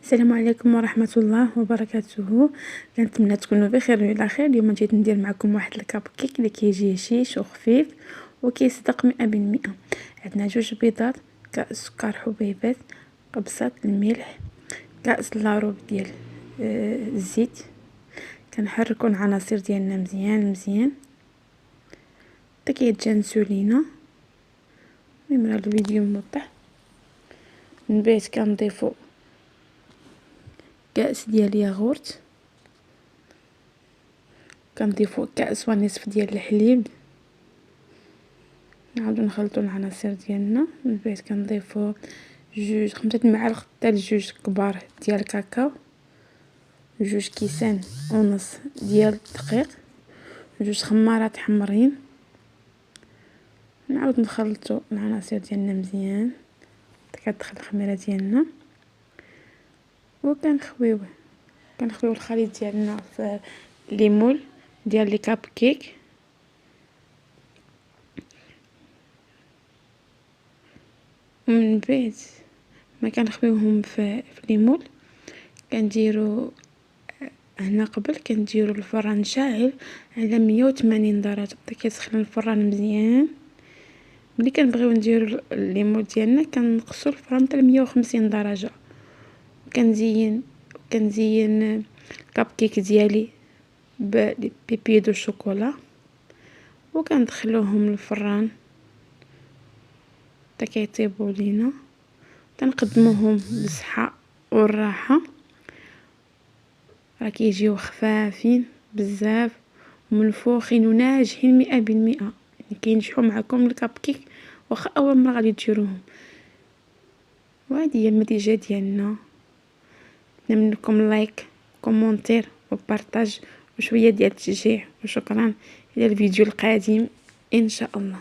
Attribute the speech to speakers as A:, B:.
A: السلام عليكم ورحمة الله وبركاته. كنتمنى تكونوا بخير وعلى خير. اليوم جيت ندير معكم واحد الكاب كيك اللي كيجي هشيش وخفيف وكيصدق 100%. عندنا 2 بيضات، كاس سكر حبيبات، قبصات الملح، كاس لاروب ديال الزيت. كنحركوا العناصر ديالنا مزيان حتى كيتجانسوا لينا. المهم راه الفيديو موضح. من بعد كنضيفوا كاس ديال ياغورت، كنضيفوا كاس ونصف ديال الحليب، نعاودو نخلطوا العناصر ديالنا. من بعد كنضيفوا 5 معالق حتى ل2 كبار ديال الكاكاو، 2 كيسان ونص ديال الدقيق، 2 خمارات حمرين. نعاود نخلطوا العناصر ديالنا مزيان حتى كتدخل الخميره ديالنا، وكنخويو الخليط ديالنا في ليمول ديال لي كاب كيك. ومن بعد ما كنخويوهم في ليمول كنديروا هنا قبل كنديروا الفران شاعل على 180 درجه حتى كيسخن الفران مزيان. ملي كنبغيو نديروا الليمول ديالنا كنقصوا الفران حتى 150 درجه. كنزين الكاب كيك ديالي ببيبي دو شوكولا وكندخلوهم للفران حتى كيطيبوا لينا. تنقدموهم بالصحه والراحه، راه كيجيو خفافين بزاف ومنفوخين وناجحين 100%. يعني كينجحوا معكم الكاب كيك واخا اول مره غادي ديروهم. وهذه هي النتيجه ديالنا. نتمنى لكم لايك كومونتير وبارطاج وشويه ديال التشجيع، وشكرا. الى الفيديو القادم ان شاء الله.